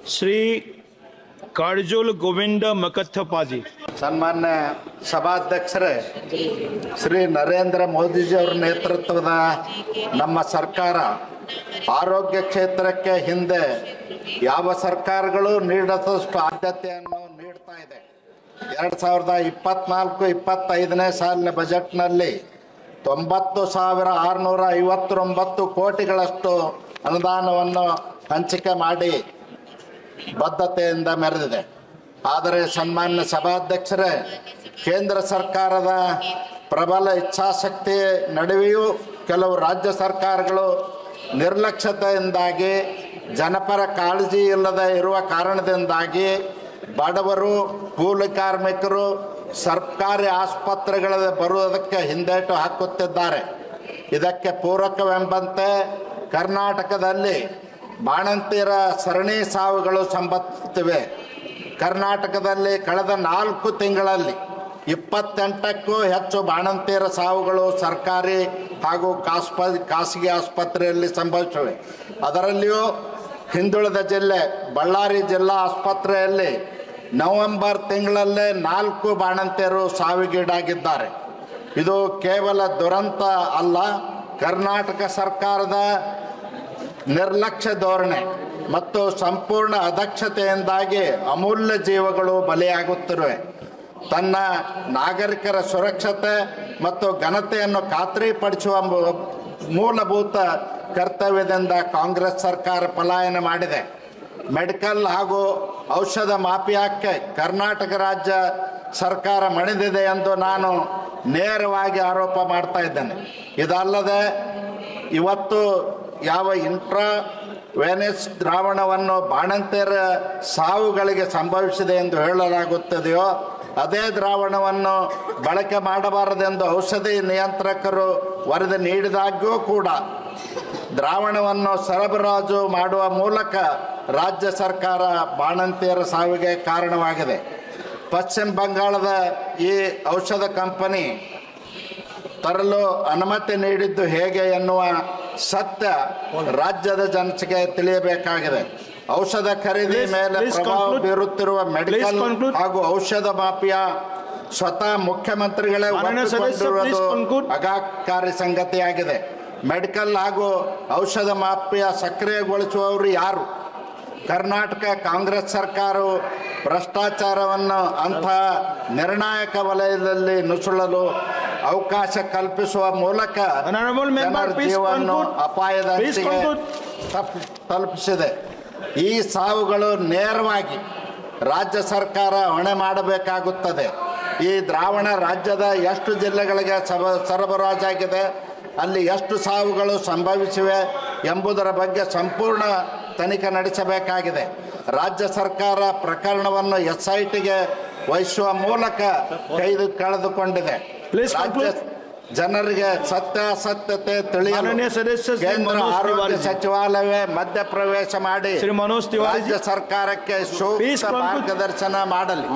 श्री काड़जोल गोविंद मकथप्पाजी। ಸನ್ಮಾನ್ಯ ಸಭಾಧ್ಯಕ್ಷರೇ, ಶ್ರೀ ನರೇಂದ್ರ ಮೋದಿಜಿಯವರ ನೇತೃತ್ವದ ನಮ್ಮ ಸರ್ಕಾರ ಆರೋಗ್ಯ ಕ್ಷೇತ್ರಕ್ಕೆ ಹಿಂದೆ ಯಾವ ಸರ್ಕಾರಗಳು ನೀಡದಷ್ಟು ಆದ್ಯತೆಯನ್ನು ನೀಡ್ತಾ ಇದೆ. 2024-25ನೇ ಸಾಲಿನ ಬಜೆಟ್ನಲ್ಲಿ 90,659 ಕೋಟಿಗಳಷ್ಟು ಅನುದಾನವನ್ನು ಹಂಚಿಕೆ ಮಾಡಿ ಬದ್ಧತೆಯಿಂದ ಮೆರೆದಿದೆ. ಆದರೆ ಸನ್ಮಾನ್ಯ ಸಭಾಧ್ಯಕ್ಷರೇ, ಕೇಂದ್ರ ಸರ್ಕಾರದ ಪ್ರಬಲ ಇಚ್ಛಾಶಕ್ತಿ ನಡುವೆಯೂ ಕೆಲವು ರಾಜ್ಯ ಸರ್ಕಾರಗಳು ನಿರ್ಲಕ್ಷ್ಯತೆಯಿಂದಾಗಿ, ಜನಪರ ಕಾಳಜಿ ಇಲ್ಲದೆ ಇರುವ ಕಾರಣದಿಂದಾಗಿ ಬಡವರು, ಕೂಲಿ ಕಾರ್ಮಿಕರು ಸರ್ಕಾರಿ ಆಸ್ಪತ್ರೆಗಳಿಗೆ ಬರುವುದಕ್ಕೆ ಹಿಂದೇಟು ಹಾಕುತ್ತಿದ್ದಾರೆ. ಇದಕ್ಕೆ ಪೂರಕವೆಂಬಂತೆ ಕರ್ನಾಟಕದಲ್ಲಿ ಬಾಣಂತಿಯರ ಸರಣಿ ಸಾವುಗಳು ಸಂಭವಿಸುತ್ತಿವೆ. ಕರ್ನಾಟಕದಲ್ಲಿ ಕಳೆದ 4 ತಿಂಗಳಲ್ಲಿ 28ಕ್ಕೂ ಹೆಚ್ಚು ಬಾಣಂತಿಯರ ಸಾವುಗಳು ಸರ್ಕಾರಿ ಹಾಗೂ ಖಾಸಗಿ ಆಸ್ಪತ್ರೆಯಲ್ಲಿ ಸಂಭವಿಸಿವೆ. ಅದರಲ್ಲಿಯೂ ಹಿಂದುಳಿದ ಜಿಲ್ಲೆ ಬಳ್ಳಾರಿ ಜಿಲ್ಲಾ ಆಸ್ಪತ್ರೆಯಲ್ಲಿ ನವೆಂಬರ್ ತಿಂಗಳಲ್ಲೇ 4 ಬಾಣಂತಿಯರು ಸಾವಿಗೀಡಾಗಿದ್ದಾರೆ. ಇದು ಕೇವಲ ದುರಂತ ಅಲ್ಲ, ಕರ್ನಾಟಕ ಸರ್ಕಾರದ ನಿರ್ಲಕ್ಷ್ಯ ಧೋರಣೆ ಮತ್ತು ಸಂಪೂರ್ಣ ಅದಕ್ಷತೆಯಿಂದಾಗಿ ಅಮೂಲ್ಯ ಜೀವಗಳು ಬಲಿಯಾಗುತ್ತಿವೆ. ತನ್ನ ನಾಗರಿಕರ ಸುರಕ್ಷತೆ ಮತ್ತು ಘನತೆಯನ್ನು ಖಾತ್ರಿಪಡಿಸುವ ಮೂಲಭೂತ ಕರ್ತವ್ಯದಿಂದ ಕಾಂಗ್ರೆಸ್ ಸರ್ಕಾರ ಪಲಾಯನ ಮಾಡಿದೆ. ಮೆಡಿಕಲ್ ಹಾಗೂ ಔಷಧ ಮಾಫಿಯಾಕ್ಕೆ ಕರ್ನಾಟಕ ರಾಜ್ಯ ಸರ್ಕಾರ ಮಣಿದಿದೆ ಎಂದು ನಾನು ನೇರವಾಗಿ ಆರೋಪ ಮಾಡ್ತಾ ಇದ್ದೇನೆ. ಇದಲ್ಲದೆ ಇವತ್ತು ಯಾವ ಇಂಟ್ರಾವೆನಸ್ ದ್ರಾವಣವನ್ನು ಬಾಣಂತಿಯರ ಸಾವುಗಳಿಗೆ ಸಂಭವಿಸಿದೆ ಎಂದು ಹೇಳಲಾಗುತ್ತದೆಯೋ ಅದೇ ದ್ರಾವಣವನ್ನು ಬಳಕೆ ಮಾಡಬಾರದೆಂದು ಔಷಧಿ ನಿಯಂತ್ರಕರು ವರದಿ ನೀಡಿದಾಗ್ಯೂ ಕೂಡ ದ್ರಾವಣವನ್ನು ಸರಬರಾಜು ಮಾಡುವ ಮೂಲಕ ರಾಜ್ಯ ಸರ್ಕಾರ ಬಾಣಂತಿಯರ ಸಾವಿಗೆ ಕಾರಣವಾಗಿದೆ. ಪಶ್ಚಿಮ ಬಂಗಾಳದ ಈ ಔಷಧ ಕಂಪನಿ ತರಲು ಅನುಮತಿ ನೀಡಿದ್ದು ಹೇಗೆ ಎನ್ನುವ ಸತ್ಯ ರಾಜ್ಯದ ಜನತೆಗೆ ತಿಳಿಯಬೇಕಾಗಿದೆ. ಔಷಧ ಖರೀದಿ ಮೇಲೆ ಪ್ರಭಾವ ಬೀರುತ್ತಿರುವ ಮೆಡಿಕಲ್ ಹಾಗೂ ಔಷಧ ಮಾಫಿಯಾ ಸ್ವತಃ ಮುಖ್ಯಮಂತ್ರಿಗಳೇ ಒಪ್ಪಿಕೊಂಡಿರುವುದು ಆಘಾತಕಾರಿ ಸಂಗತಿಯಾಗಿದೆ. ಮೆಡಿಕಲ್ ಹಾಗೂ ಔಷಧ ಮಾಫಿಯಾ ಸಕ್ರಿಯಗೊಳಿಸುವವರು ಯಾರು? ಕರ್ನಾಟಕ ಕಾಂಗ್ರೆಸ್ ಸರ್ಕಾರವು ಭ್ರಷ್ಟಾಚಾರವನ್ನು ಅಂತಹ ನಿರ್ಣಾಯಕ ವಲಯದಲ್ಲಿ ನುಸುಳಲು ಅವಕಾಶ ಕಲ್ಪಿಸುವ ಮೂಲಕ ಜೀವವನ್ನು ಅಪಾಯದ ಅಂಚಿಗೆ ತಲುಪಿಸಿದೆ. ಈ ಸಾವುಗಳು ನೇರವಾಗಿ ರಾಜ್ಯ ಸರ್ಕಾರ ಹೊಣೆ ಮಾಡಬೇಕಾಗುತ್ತದೆ. ಈ ದ್ರಾವಣ ರಾಜ್ಯದ ಎಷ್ಟು ಜಿಲ್ಲೆಗಳಿಗೆ ಸರಬರಾಜಾಗಿದೆ, ಅಲ್ಲಿ ಎಷ್ಟು ಸಾವುಗಳು ಸಂಭವಿಸಿವೆ ಎಂಬುದರ ಬಗ್ಗೆ ಸಂಪೂರ್ಣ ತನಿಖೆ ನಡೆಸಬೇಕಾಗಿದೆ. ರಾಜ್ಯ ಸರ್ಕಾರ ಪ್ರಕರಣವನ್ನು SITಗೆ ವಹಿಸುವ ಮೂಲಕ ಕಳೆದುಕೊಂಡಿದೆ. ರಾಜ್ಯ ಜನರಿಗೆ ಸತ್ಯಾಸತ್ಯತೆ ತಿಳಿಯಲು ಕೇಂದ್ರ ಆರೋಗ್ಯ ಸಚಿವಾಲಯವೇ ಮಧ್ಯಪ್ರವೇಶ ಮಾಡಿ ರಾಜ್ಯ ಸರ್ಕಾರಕ್ಕೆ ಸೂಕ್ತ ಮಾರ್ಗದರ್ಶನ ಮಾಡಲಿ.